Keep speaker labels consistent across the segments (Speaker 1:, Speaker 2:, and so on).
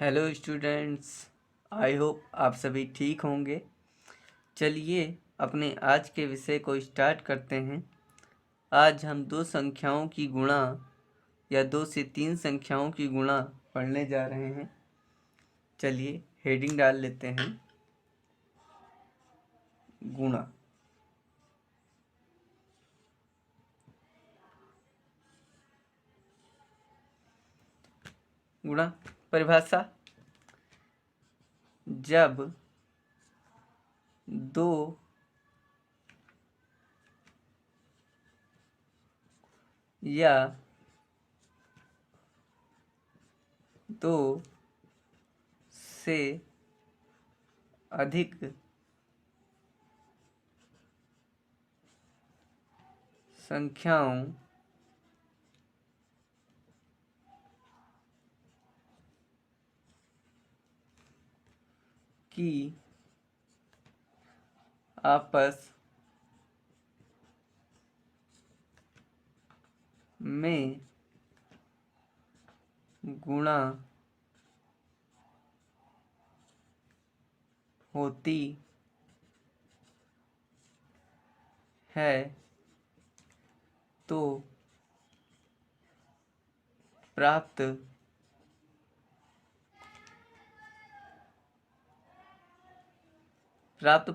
Speaker 1: Hello students, I hope आप सभी ठीक होंगे। चलिए अपने आज के विषय को स्टार्ट करते हैं। आज हम दो संख्याओं की गुणा या 2 से 3 संख्याओं की गुणा पढ़ने जा रहे हैं। चलिए हेडिंग डाल लेते हैं, गुणा। गुणा परिभाषा: जब दो या दो से अधिक संख्याओं की आपस में गुणा होती है तो प्राप्त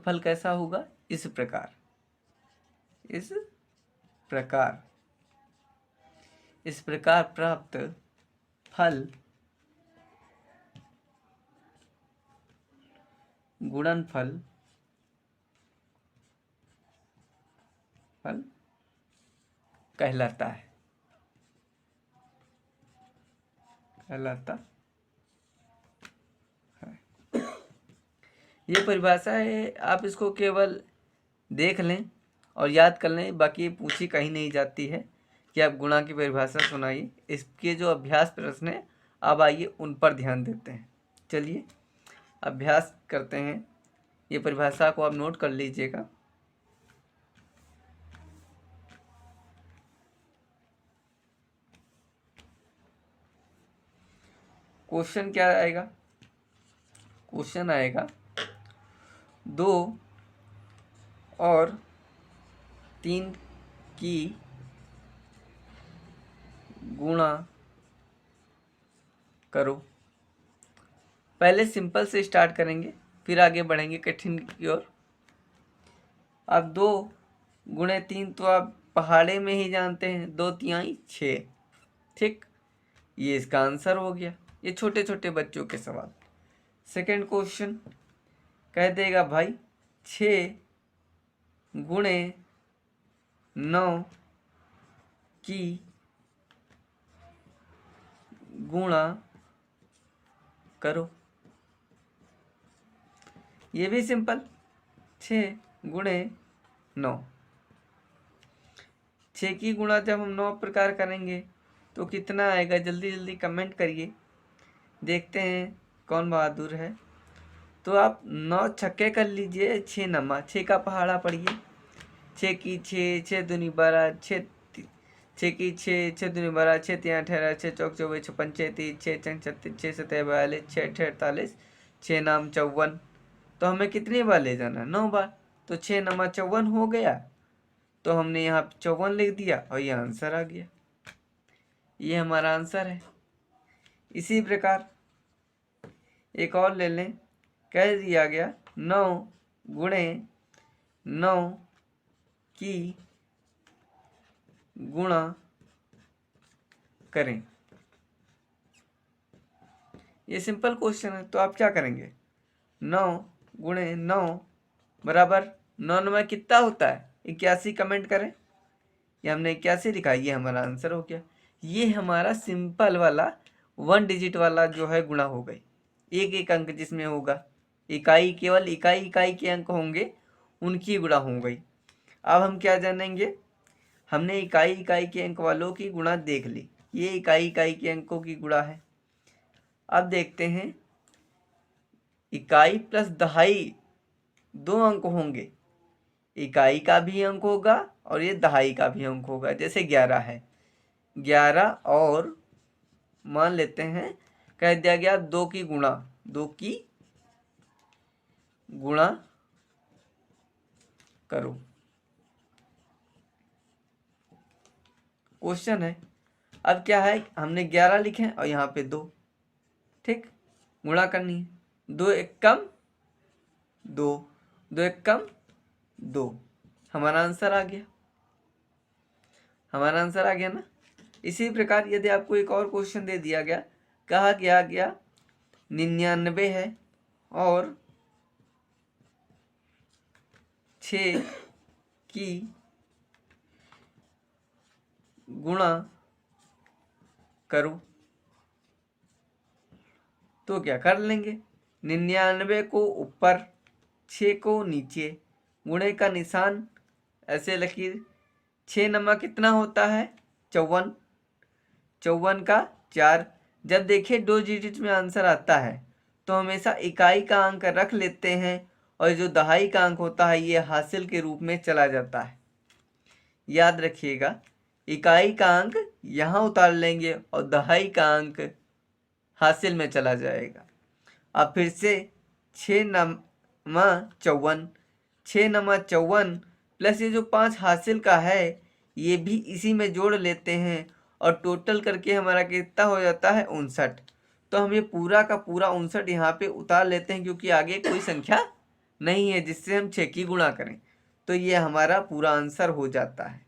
Speaker 1: फल कैसा होगा? इस प्रकार प्राप्त फल गुणनफल कहलाता है। ये परिभाषा है, आप इसको केवल देख लें और याद कर लें, बाकी पूछी कहीं नहीं जाती है कि आप गुणा की परिभाषा सुनाइए। इसके जो अभ्यास प्रश्न है, अब आइए उन पर ध्यान देते हैं। चलिए अभ्यास करते हैं। ये परिभाषा को आप नोट कर लीजिएगा। क्वेश्चन क्या आएगा? क्वेश्चन आएगा 2 और 3 की गुणा करो। पहले सिंपल से स्टार्ट करेंगे, फिर आगे बढ़ेंगे कठिन की ओर। अब 2 गुणे 3 तो आप पहाड़े में ही जानते हैं, 2 तिहाई 6। ठीक, ये इसका आंसर हो गया। ये छोटे छोटे बच्चों के सवाल। सेकंड क्वेश्चन कह देगा भाई 6 गुणे 9 की गुणा करो। ये भी सिंपल, 6 गुणे 9। 6 की गुणा जब हम 9 प्रकार करेंगे तो कितना आएगा? जल्दी जल्दी कमेंट करिए, देखते हैं कौन बहादुर है। तो आप 9 छक्के कर लीजिए, 6 नमा, 6 का पहाड़ा पढ़िए। 6 की 6, 6 दूनी 12, 6 की 6, 6 दूनी 12, 6 तिया 18, 6 चौक 24, 6 पंचे 30, 6 चंग 36, 6 सतह 42, 6 अठे 48, 6 नाम 54। तो हमें कितनी बार ले जाना? 9 बार। तो 6 नमा 54 हो गया, तो हमने यहाँ 54 लिख दिया और ये आंसर आ गया। ये हमारा आंसर है। इसी प्रकार एक और ले लें, कह दिया गया 9 गुणे 9 की गुणा करें। ये सिंपल क्वेश्चन है, तो आप क्या करेंगे? 9 गुणे 9 बराबर 9 में कितना होता है? 81। कमेंट करें। ये हमने 81 लिखा, ये हमारा आंसर हो गया। ये हमारा सिंपल वाला 1 डिजिट वाला जो है गुणा हो गई। एक एक अंक जिसमें होगा, इकाई, केवल इकाई के अंक होंगे, उनकी गुणा हो गई। अब हम क्या जानेंगे? हमने इकाई के अंक वालों की गुणा देख ली, ये इकाई के अंकों की गुणा है। अब देखते हैं, इकाई प्लस दहाई 2 अंक होंगे, इकाई का भी अंक होगा और ये दहाई का भी अंक होगा। जैसे 11 है, 11 और मान लेते हैं कह दिया गया 2 की गुणा करो। क्वेश्चन है। अब क्या है, हमने 11 लिखे हैं और यहाँ पे 2, ठीक, गुणा करनी है। 2 एक कम 2, 2 एक कम 2, हमारा आंसर आ गया। हमारा आंसर आ गया ना। इसी प्रकार यदि आपको एक और क्वेश्चन दे दिया गया, कहा गया 99 है और 6 की गुणा करो, तो क्या कर लेंगे, 99 को ऊपर 6 को नीचे, गुणे का निशान ऐसे लकीर, 6 नमा कितना होता है 54, 54 का 4। जब देखिए 2 डिजिट में आंसर आता है तो हमेशा इकाई का अंक रख लेते हैं और जो दहाई का अंक होता है ये हासिल के रूप में चला जाता है। याद रखिएगा, इकाई का अंक यहाँ उतार लेंगे और दहाई का अंक हासिल में चला जाएगा। अब फिर से 6 नमा 54, 6 नमा 54 प्लस ये जो 5 हासिल का है ये भी इसी में जोड़ लेते हैं और टोटल करके हमारा कितना हो जाता है 59। तो हम ये पूरा का पूरा 59 यहाँ पे उतार लेते हैं क्योंकि आगे कोई संख्या नहीं है जिससे हम 6 की गुणा करें, तो ये हमारा पूरा आंसर हो जाता है।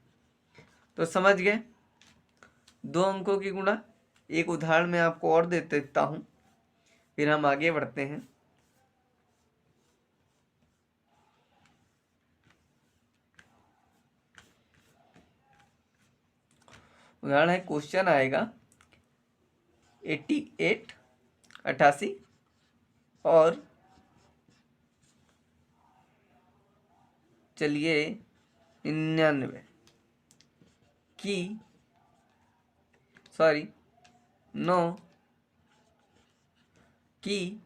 Speaker 1: तो समझ गए 2 अंकों की गुणा। एक उदाहरण मैं आपको और दे देता हूँ, फिर हम आगे बढ़ते हैं। उदाहरण है, क्वेश्चन आएगा 88 और चलिए 99 की 9 की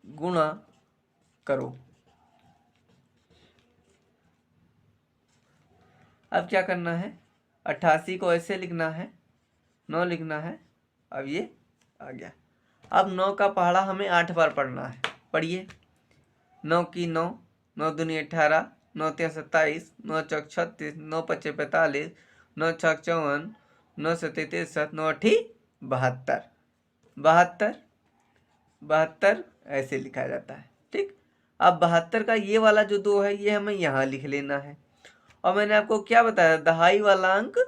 Speaker 1: गुणा करो। अब क्या करना है, 88 को ऐसे लिखना है, 9 लिखना है। अब ये आ गया। अब 9 का पहाड़ा हमें 8 बार पढ़ना है। पढ़िए, 9 की 9, 9 दूनी 18, 9 तिया 27, 9 चौक 36, 9 पचे 45, 9 छक 54, 9 सते 63, 9 अठी 72, 72 ऐसे लिखा जाता है। ठीक, अब 72 का ये वाला जो 2 है ये हमें यहाँ लिख लेना है। और मैंने आपको क्या बताया, दहाई वाला अंक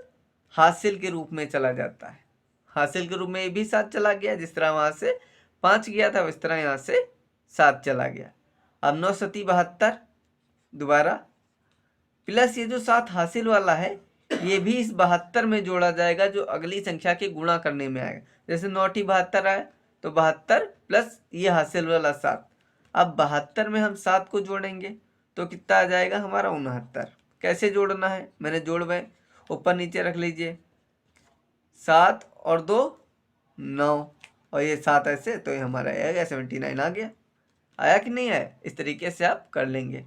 Speaker 1: हासिल के रूप में चला जाता है। हासिल के रूप में ये भी 7 चला गया, जिस तरह वहां से 5 गया था उस तरह यहाँ से 7 चला गया। अब 9 सती 72 दोबारा, प्लस ये जो 7 हासिल वाला है ये भी इस 72 में जोड़ा जाएगा जो अगली संख्या के गुणा करने में आएगा। जैसे 9 टी 72 आया तो 72 प्लस ये हासिल वाला 7। अब 72 में हम 7 को जोड़ेंगे तो कितना आ जाएगा हमारा 69। कैसे जोड़ना है, मैंने जोड़वाए, ऊपर नीचे रख लीजिए, 7 और 2 9 और ये 7 ऐसे, तो ये हमारा आएगा 79 आ गया। आया कि नहीं आया, इस तरीके से आप कर लेंगे।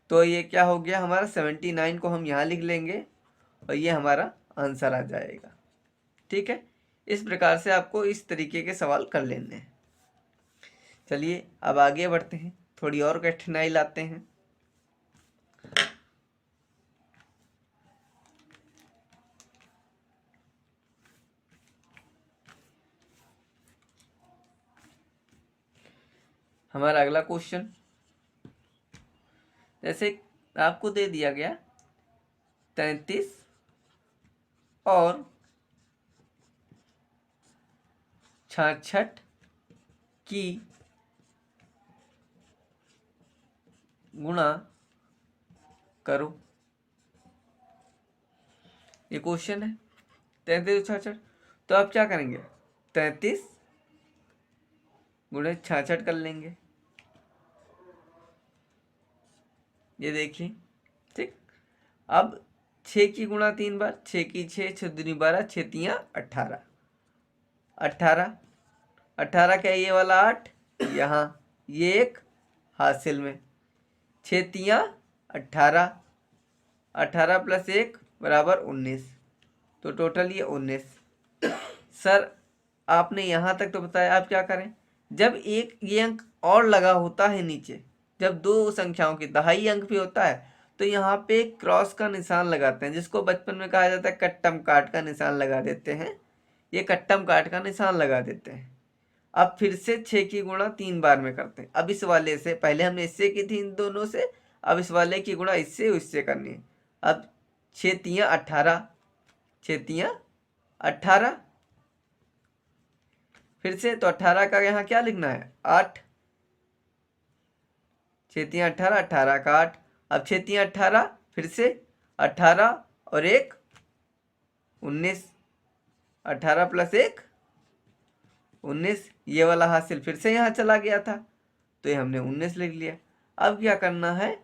Speaker 1: तो ये क्या हो गया हमारा 79 को हम यहाँ लिख लेंगे और ये हमारा आंसर आ जाएगा। ठीक है, इस प्रकार से आपको इस तरीके के सवाल कर लेने हैं। चलिए अब आगे बढ़ते हैं, थोड़ी और कठिनाई लाते हैं। हमारा अगला क्वेश्चन, जैसे आपको दे दिया गया 33 और 66 की गुणा करो। ये क्वेश्चन है 33 और 66, तो आप क्या करेंगे, 33 गुणे 66 कर लेंगे। ये देखिए, ठीक। अब 6 की गुणा 3 बार, 6 की 6, 6 दूनी 12, 6 तिया 18, 18 क्या ये वाला 8 यहाँ, ये एक हासिल में, 6 तिया 18, 18 प्लस 1 बराबर 19, तो टोटल ये 19। सर आपने यहाँ तक तो बताया, आप क्या करें, जब एक ये अंक और लगा होता है नीचे, जब दो संख्याओं की दहाई अंक भी होता है, तो यहाँ पे क्रॉस का निशान लगाते हैं, जिसको बचपन में कहा जाता है कट्टम काट का निशान लगा देते हैं। ये कट्टम काट का निशान लगा देते हैं। अब फिर से 6 की गुणा 3 बार में करते हैं। अब इस वाले से, पहले हमने इससे की थी इन दोनों से, अब इस वाले की गुणा इससे उससे करनी है। अब 6 तियां 18, 6 तियां 18, फिर से तो 18 का यहाँ क्या लिखना है 8, 6 तियां 18, 18 का 8। अब 6 तियां 18, फिर से 18 और 1 19, 18 प्लस 1 19। ये वाला हासिल फिर से यहाँ चला गया था, तो ये हमने 19 लिख लिया। अब क्या करना है,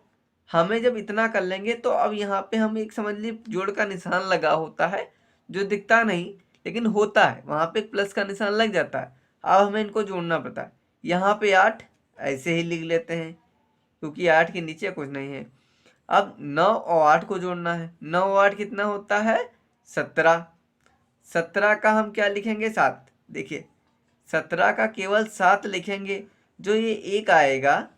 Speaker 1: हमें जब इतना कर लेंगे तो अब यहाँ पे हम एक समझ ली जोड़ का निशान लगा होता है, जो दिखता नहीं लेकिन होता है, वहाँ पे प्लस का निशान लग जाता है। अब हमें इनको जोड़ना पड़ता है। यहाँ पे 8 ऐसे ही लिख लेते हैं, क्योंकि 8 के नीचे कुछ नहीं है। अब 9 और 8 को जोड़ना है। 9 और 8 कितना होता है 17। 17 का हम क्या लिखेंगे 7। देखिए 17 का केवल 7 लिखेंगे, जो ये 1 आएगा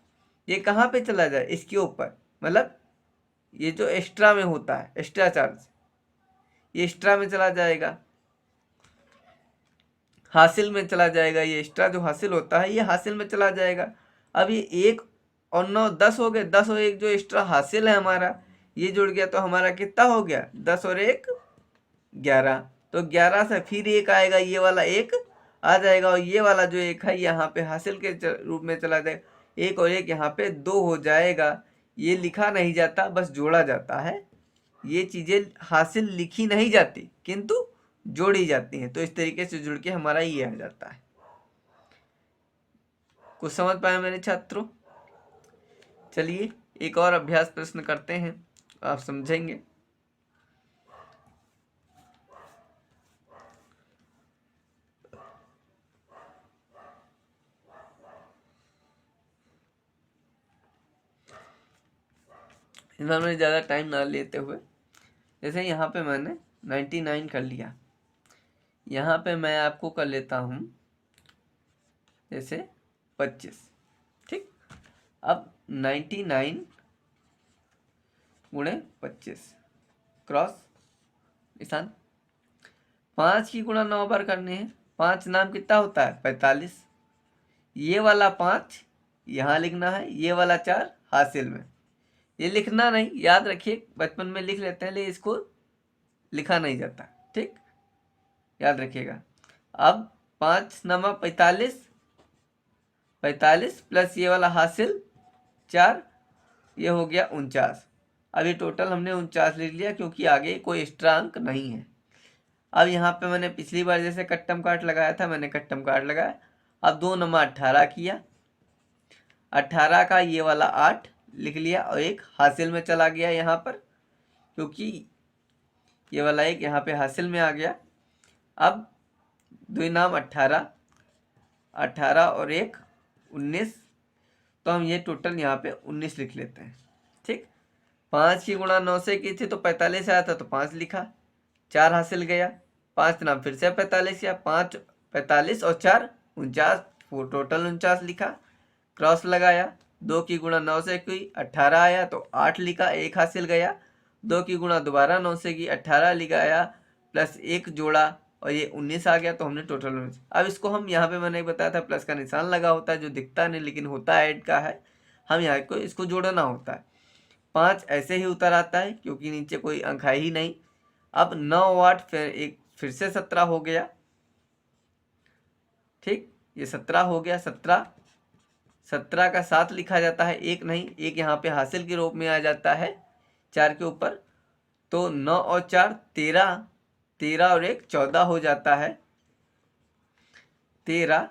Speaker 1: ये कहाँ पे चला जाए, इसके ऊपर, मतलब ये जो एक्स्ट्रा में होता है एक्स्ट्रा चार्ज, ये एक्स्ट्रा में चला जाएगा, हासिल में चला जाएगा। ये एक्स्ट्रा जो हासिल होता है ये हासिल में चला जाएगा। अब ये 1 और 9 10 हो गए, 10 और 1 जो एक्स्ट्रा हासिल है हमारा, ये जुड़ गया, तो हमारा कितना हो गया 10 और 1 11। तो 11 से फिर 1 आएगा, ये वाला 1 आ जाएगा, और ये वाला जो 1 है यहाँ पे हासिल के रूप में चला जाएगा। 1 और 1 यहाँ पे 2 हो जाएगा। ये लिखा नहीं जाता, बस जोड़ा जाता है। ये चीज़ें हासिल लिखी नहीं जाती किंतु जोड़ी जाती हैं। तो इस तरीके से जुड़ के हमारा ये आ जाता है। कुछ समझ पाए मेरे छात्रों? चलिए एक और अभ्यास प्रश्न करते हैं, आप समझेंगे। इसमें ज़्यादा टाइम ना लेते हुए, जैसे यहाँ पे मैंने 99 कर लिया, यहाँ पे मैं आपको कर लेता हूँ जैसे 25। ठीक, अब 99 गुणे 25 क्रॉस निशान। 5 की गुणा 9 बार करने हैं। 5 नाम कितना होता है 45। ये वाला 5 यहाँ लिखना है, ये वाला 4 हासिल में। ये लिखना नहीं, याद रखिए, बचपन में लिख लेते हैं लेकिन इसको लिखा नहीं जाता। ठीक, याद रखिएगा। अब 5 नमा 45, 45 प्लस ये वाला हासिल 4, ये हो गया 49। अब ये टोटल हमने 49 लिख लिया, क्योंकि आगे कोई एक्स्ट्रा अंक नहीं है। अब यहाँ पे मैंने पिछली बार जैसे कट्टम काट लगाया था, मैंने कट्टम काट लगाया। अब 2 नमा 18 किया, 18 का ये वाला 8 लिख लिया, और एक हासिल में चला गया यहाँ पर, क्योंकि ये वाला एक यहाँ पे हासिल में आ गया। अब 2 नाम 18, 18 और 1 19, तो हम ये टोटल यहाँ पे 19 लिख लेते हैं। ठीक, 5 की गुणा 9 से की थी तो 45 आया था, तो 5 लिखा, 4 हासिल गया। 5 नाम फिर से 45 या 5 45 और 4 49, टोटल 49 लिखा, क्रॉस लगाया। 2 की गुणा 9 से की 18 आया तो 8 लिखा, 1 हासिल गया। 2 की गुणा दोबारा 9 से की 18 लिखाया, प्लस 1 जोड़ा और ये 19 आ गया, तो हमने टोटल 19। अब इसको हम यहाँ पे मैंने बताया था प्लस का निशान लगा होता है, जो दिखता नहीं लेकिन होता है ऐड का है। हम यहाँ को इसको जोड़ना होता है। 5 ऐसे ही उतर आता है क्योंकि नीचे कोई अंक है ही नहीं। अब 9 8 फिर से 17 हो गया। ठीक, ये 17 हो गया। 17 का 7 लिखा जाता है, 1 नहीं, 1 यहाँ पे हासिल के रूप में आ जाता है 4 के ऊपर। तो 9 और 4 13, 13 और 1 14 हो जाता है। 13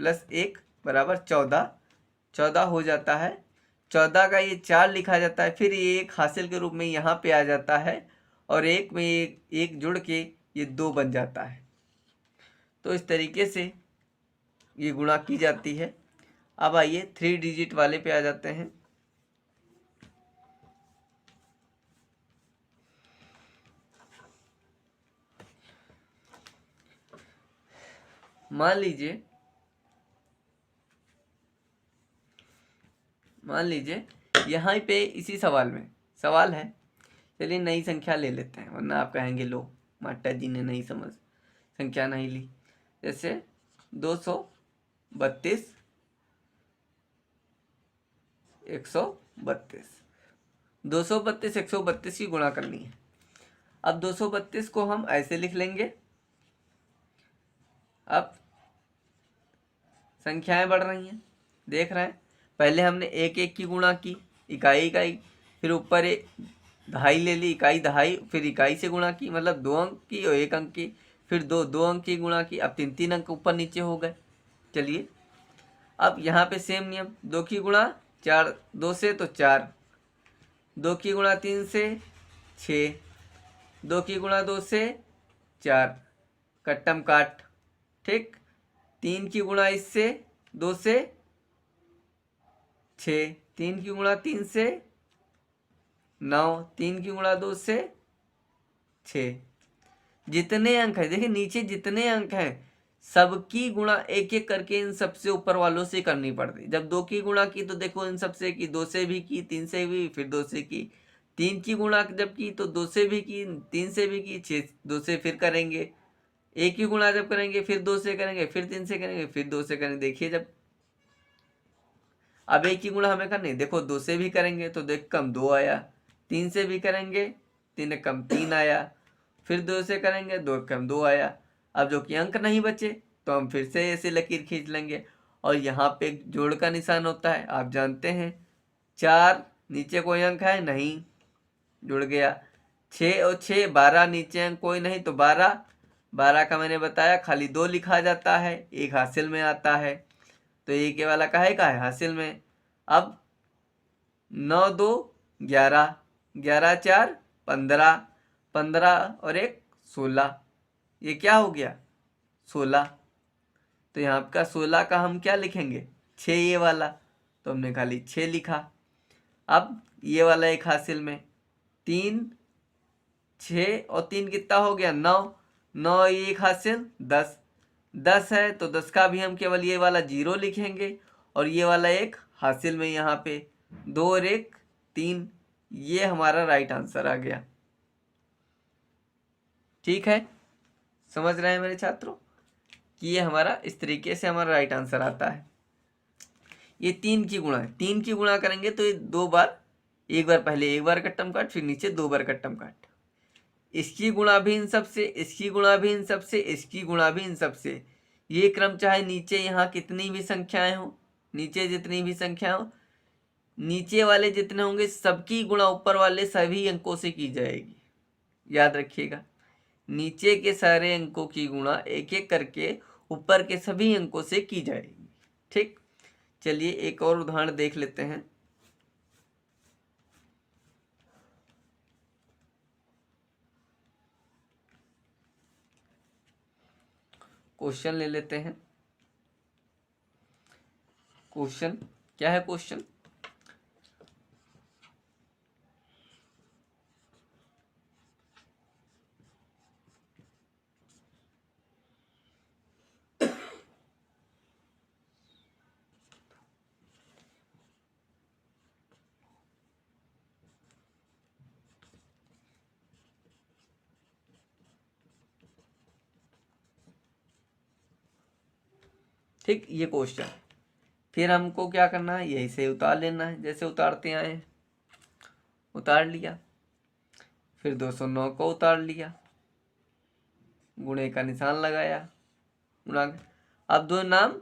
Speaker 1: प्लस 1 बराबर 14, 14 हो जाता है। 14 का ये 4 लिखा जाता है, फिर ये 1 हासिल के रूप में यहाँ पे आ जाता है, और 1 में एक जुड़ के ये 2 बन जाता है। तो इस तरीके से ये गुणा की जाती है। अब आइए 3 डिजिट वाले पे आ जाते हैं। मान लीजिए यहाँ पे इसी सवाल में सवाल है, चलिए नई संख्या ले लेते हैं, वरना आप कहेंगे लो मास्टर जी ने नहीं समझ संख्या नहीं ली। जैसे 232 132 232 132 की गुणा करनी है। अब 232 को हम ऐसे लिख लेंगे। अब संख्याएं बढ़ रही हैं, देख रहे हैं, पहले हमने एक एक की गुणा की, इकाई इकाई, फिर ऊपर एक दहाई ले ली, इकाई दहाई, फिर इकाई से गुणा की, मतलब 2 अंक की और 1 अंक की, फिर दो अंक की गुणा की। अब 3 अंक ऊपर नीचे हो गए। चलिए अब यहाँ पे सेम नियम, 2 की गुणा 4, 2 से तो 4, 2 की गुणा 3 से 6, 2 की गुणा 2 से 4, कट्टम काट, ठीक। 3 की गुणा इससे 2 से 6, 3 की गुणा 3 से 9, 3 की गुणा 2 से 6। जितने अंक है देखिए नीचे जितने अंक हैं सबकी गुणा एक एक करके इन सबसे ऊपर वालों से करनी पड़ती। जब 2 की गुणा की तो देखो इन सबसे की, 2 से भी की, 3 से भी, फिर 2 से की। 3 की गुणा जब की तो 2 से भी की, 3 से भी की, 2 से फिर करेंगे। 1 की गुणा जब करेंगे फिर 2 से करेंगे, फिर 3 से करेंगे, फिर 2 से करेंगे। देखिए जब अब 1 की गुणा हमें करनी, देखो 2 से भी करेंगे तो देख कम 2 आया, 3 से भी करेंगे 3 कम 3 आया, फिर 2 से करेंगे 2 कम 2 आया। अब जो कि अंक नहीं बचे तो हम फिर से ऐसे लकीर खींच लेंगे और यहाँ पे एक जोड़ का निशान होता है, आप जानते हैं। 4 नीचे कोई अंक है नहीं, जुड़ गया। 6 और 6 12 नीचे अंक कोई नहीं तो 12, 12 का मैंने बताया खाली 2 लिखा जाता है, एक हासिल में आता है, तो एक ये वाला काहे का है हासिल में। अब 9 2 11, 11 4 15, 15 और 1 16, ये क्या हो गया 16। तो यहाँ का 16 का हम क्या लिखेंगे 6 ये वाला, तो हमने खाली 6 लिखा। अब ये वाला एक हासिल में 3 6 और 3 कितना हो गया 9, 9 एक हासिल 10, 10 है तो 10 का भी हम केवल ये वाला 0 लिखेंगे और ये वाला एक हासिल में यहाँ पे 2 और 1 3, ये हमारा राइट आंसर आ गया। ठीक है, समझ रहे हैं मेरे छात्रों कि ये हमारा इस तरीके से हमारा राइट आंसर आता है। ये 3 की गुणा है, 3 की गुणा करेंगे तो ये 2 बार, एक बार पहले एक बार कट्टम काट, फिर नीचे 2 बार कट्टम काट। इसकी गुणा भी इन सब से, इसकी गुणा भी इन सब से, इसकी गुणा भी इन सब से। ये क्रम चाहे नीचे यहाँ कितनी भी संख्याएं हो, नीचे जितनी भी संख्या हो, नीचे वाले जितने होंगे सबकी गुणा ऊपर वाले सभी अंकों से की जाएगी। याद रखिएगा, नीचे के सारे अंकों की गुणा एक एक करके ऊपर के सभी अंकों से की जाएगी। ठीक, चलिए एक और उदाहरण देख लेते हैं। क्वेश्चन ले लेते हैं। क्वेश्चन क्या है, क्वेश्चन ठीक, ये क्वेश्चन फिर हमको क्या करना है, यही से उतार लेना है, जैसे उतारते आए, उतार लिया, फिर 209 को उतार लिया, गुणे का निशान लगाया, गुणा। अब दो नाम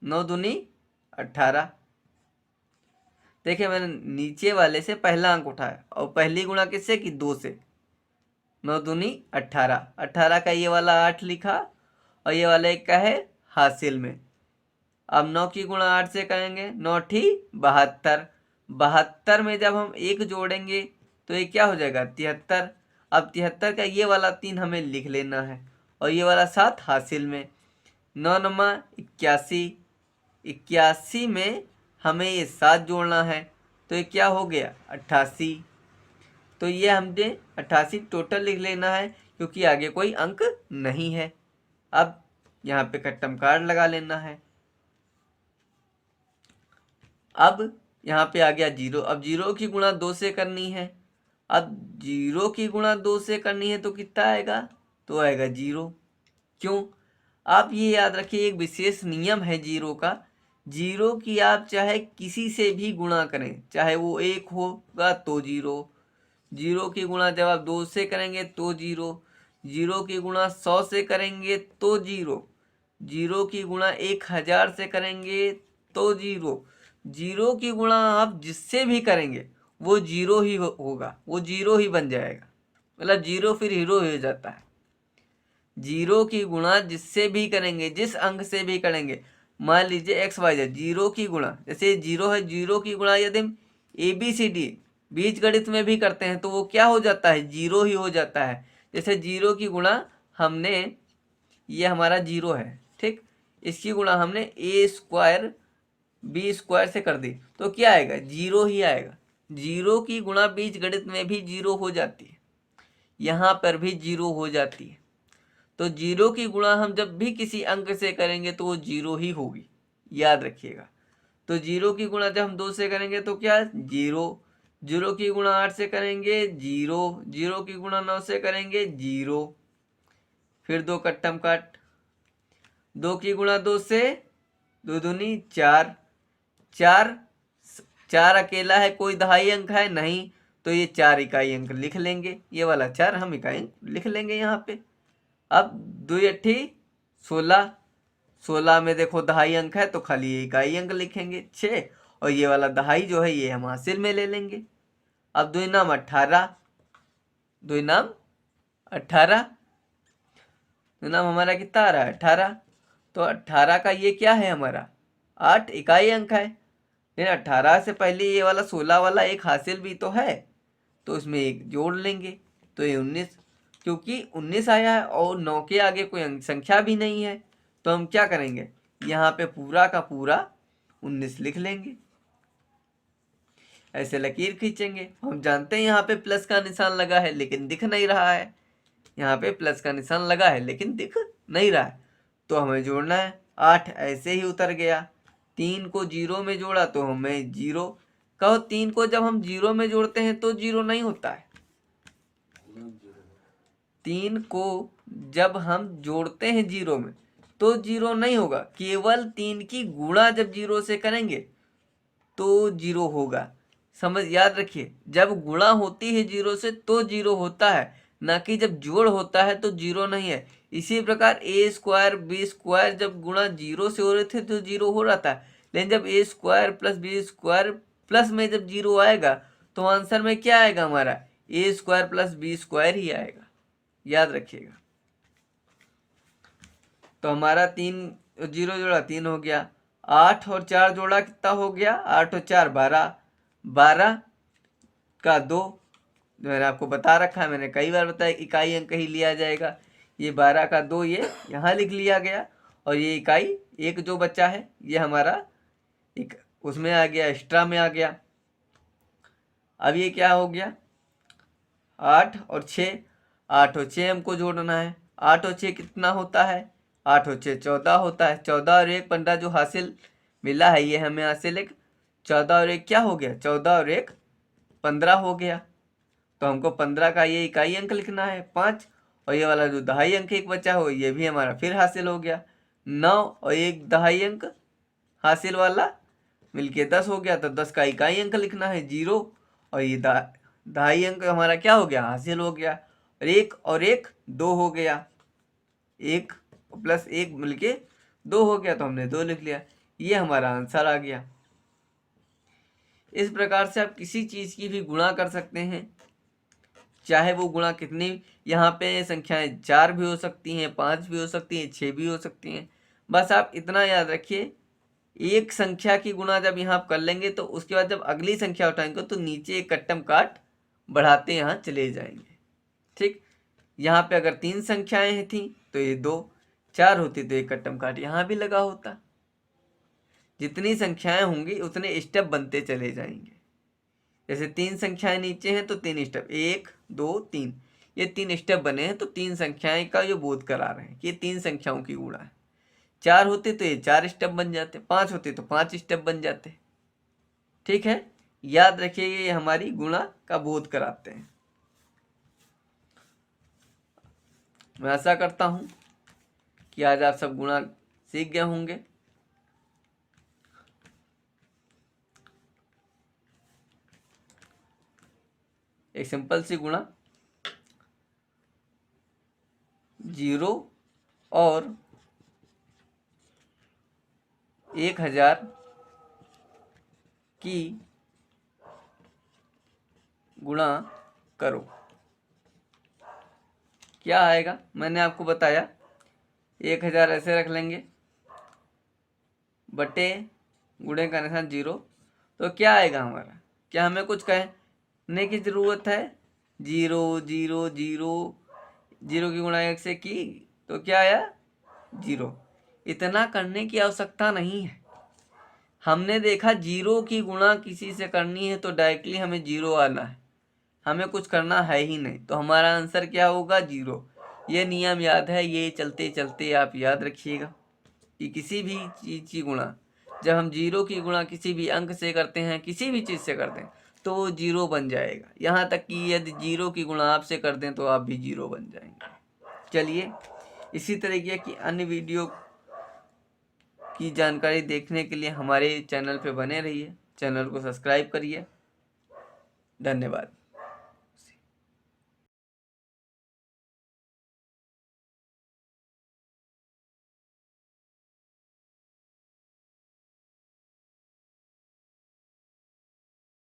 Speaker 1: 9 दूनी 18। देखिए मैंने नीचे वाले से पहला अंक उठाया और पहली गुणा किससे की 2 से, 9 दूनी 18, 18 का ये वाला 8 लिखा और ये वाला एक का है हासिल में। अब 9 की गुणा 8 से करेंगे, 9 ठी 72, 72 में जब हम एक जोड़ेंगे तो ये क्या हो जाएगा 73। अब 73 का ये वाला 3 हमें लिख लेना है और ये वाला 7 हासिल में। 9 नमा 81, 81 में हमें ये 7 जोड़ना है तो ये क्या हो गया 88। तो ये हमने 88 टोटल लिख लेना है क्योंकि आगे कोई अंक नहीं है। अब यहाँ पे कट्टम काट लगा लेना है। अब यहाँ पे आ गया 0। अब 0 की गुणा 2 से करनी है। अब 0 की गुणा 2 से करनी है तो कितना आएगा, तो आएगा 0। क्यों, आप ये याद रखिए एक विशेष नियम है 0 का। 0 की आप चाहे किसी से भी गुणा करें, चाहे वो 1 होगा तो 0, 0 की गुणा जब आप 2 से करेंगे तो 0, 0 की गुणा 100 से करेंगे तो 0, 0 की गुणा 1000 से करेंगे तो 0, 0 की गुणा आप जिससे भी करेंगे वो 0 ही होगा, वो 0 ही बन जाएगा। मतलब 0 फिर हीरो हो जाता है। 0 की गुणा जिससे भी करेंगे, जिस अंक से भी करेंगे, मान लीजिए XYZ, 0 की गुणा, जैसे 0 है, 0 की गुणा यदि हम ABCD बीज गणित में भी करते हैं तो वो क्या हो जाता है, 0 ही हो जाता है। जैसे 0 की गुणा हमने, ये हमारा 0 है, ठीक, इसकी गुणा हमने A² B² से कर दी तो क्या आएगा, 0 ही आएगा। 0 की गुणा बीज गणित में भी 0 हो जाती है, यहाँ पर भी 0 हो जाती है। तो 0 की गुणा हम जब भी किसी अंक से करेंगे तो वो 0 ही होगी, याद रखिएगा। तो 0 की गुणा जब हम 2 से करेंगे तो क्या, 0, 0 की गुणा 8 से करेंगे 0, 0 की गुणा 9 से करेंगे 0, फिर 2 कट्टम काट, 2 की गुणा 2 से 2 दूनी 4, 4, 4 अकेला है, कोई दहाई अंक है नहीं, तो ये 4 इकाई अंक लिख लेंगे, ये वाला 4 हम इकाई अंक लिख लेंगे यहाँ पे। अब 2 8 16, 16 में देखो दहाई अंक है तो खाली ये इकाई अंक लिखेंगे 6, और ये वाला दहाई जो है ये हम हासिल में ले लेंगे। अब 2 नाम 18, 2 नाम 18, 2 नाम हमारा कितना आ रहा है 18, तो 18 का ये क्या है हमारा 8 इकाई अंक है, लेकिन 18 से पहले ये वाला 16 वाला एक हासिल भी तो है, तो उसमें एक जोड़ लेंगे तो ये 19, क्योंकि 19 आया है और 9 के आगे कोई अंक संख्या भी नहीं है, तो हम क्या करेंगे, यहाँ पे पूरा का पूरा 19 लिख लेंगे, ऐसे लकीर खींचेंगे। हम जानते हैं यहाँ पे प्लस का निशान लगा है लेकिन दिख नहीं रहा है, यहाँ पे प्लस का निशान लगा है लेकिन दिख नहीं रहा है, तो हमें जोड़ना है। 8 ऐसे ही उतर गया, 3 को 0 में जोड़ा तो हमें 0, कहो 3 को जब हम 0 में जोड़ते हैं तो 0 नहीं होता है, 3 को जब हम जोड़ते हैं 0 में तो 0 नहीं होगा, केवल 3 की गुणा जब 0 से करेंगे तो 0 होगा। समझ याद रखिए, जब गुणा होती है 0 से तो 0 होता है, ना कि जब जोड़ होता है तो 0 नहीं है। इसी प्रकार A² B² जब गुणा 0 से हो रहे थे तो 0 हो रहा था, लेकिन जब A² + B² प्लस में जब 0 आएगा तो आंसर में क्या आएगा हमारा, A² + B² ही आएगा, याद रखिएगा। तो हमारा 3 0 जोड़ा 3 हो गया, 8 और 4 जोड़ा कितना हो गया, 8 और 4 12, 12 का 2, मैंने आपको बता रखा है, मैंने कई बार बताया इकाई अंक ही लिया जाएगा, ये 12 का 2 ये यहाँ लिख लिया गया, और ये इकाई एक जो बच्चा है ये हमारा एक उसमें आ गया, एक्स्ट्रा में आ गया। अब ये क्या हो गया, 8 और 6, 8 और 6 हमको जोड़ना है, 8 और 6 कितना होता है, 8 और 6 14 होता है, 14 और 1 15 जो हासिल मिला है ये हमें हासिल एक, 14 और 1 क्या हो गया, 14 और 1 15 हो गया, तो हमको 15 का ये इकाई अंक लिखना है 5, और ये वाला जो दहाई अंक एक बचा हो ये भी हमारा फिर हासिल हो गया, 9 और 1 दहाई अंक हासिल वाला मिलके 10 हो गया, तो 10 का इकाई अंक लिखना है 0, और ये दहाई अंक हमारा क्या हो गया, हासिल हो गया, और एक 2 हो गया, 1 + 1 मिलके 2 हो गया, तो हमने 2 लिख लिया, ये हमारा आंसर आ गया। इस प्रकार से आप किसी चीज़ की भी गुणा कर सकते हैं, चाहे वो गुणा कितनी, यहाँ पे संख्याएं 4 भी हो सकती हैं, 5 भी हो सकती हैं, 6 भी हो सकती हैं, बस आप इतना याद रखिए, एक संख्या की गुणा जब यहाँ आप कर लेंगे तो उसके बाद जब अगली संख्या उठाएंगे तो नीचे एक कट्टम काट बढ़ाते यहाँ चले जाएंगे, ठीक। यहाँ पे अगर 3 संख्याएं थी तो ये 2, 4 होती तो एक कट्टम काट यहाँ भी लगा होता, जितनी संख्याएं होंगी उतने स्टेप बनते चले जाएंगे। जैसे 3 संख्याएं नीचे हैं तो 3 स्टेप, 1 2 3, ये 3 स्टेप बने हैं, तो 3 संख्याएं का जो बोध करा रहे हैं कि ये 3 संख्याओं की गुणा है। 4 होते तो ये 4 स्टेप बन जाते, 5 होते तो 5 स्टेप बन जाते। ठीक है, याद रखिए ये हमारी गुणा का बोध कराते हैं। मैं आशा करता हूं कि आज आप सब गुणा सीख गए होंगे। एक सिंपल सी गुणा 0 और 1000 की गुणा करो। क्या आएगा, मैंने आपको बताया 1000 ऐसे रख लेंगे, बटे गुणे का निशान 0, तो क्या आएगा हमारा। क्या हमें कुछ कहने की ज़रूरत है? 0 0 0 0 की गुणा 1 से की तो क्या आया 0। इतना करने की आवश्यकता नहीं है। हमने देखा 0 की गुणा किसी से करनी है तो डायरेक्टली हमें 0 आना है, हमें कुछ करना है ही नहीं, तो हमारा आंसर क्या होगा 0। ये नियम याद है, ये चलते चलते आप याद रखिएगा कि किसी भी चीज़ की गुणा, जब हम 0 की गुणा किसी भी अंक से करते हैं, किसी भी चीज़ से करते हैं, तो वो 0 बन जाएगा। यहाँ तक कि यदि 0 की गुणा आपसे कर दें तो आप भी 0 बन जाएंगे। चलिए, इसी तरीके की अन्य वीडियो की जानकारी देखने के लिए हमारे चैनल पे बने रहिए, चैनल को सब्सक्राइब करिए। धन्यवाद।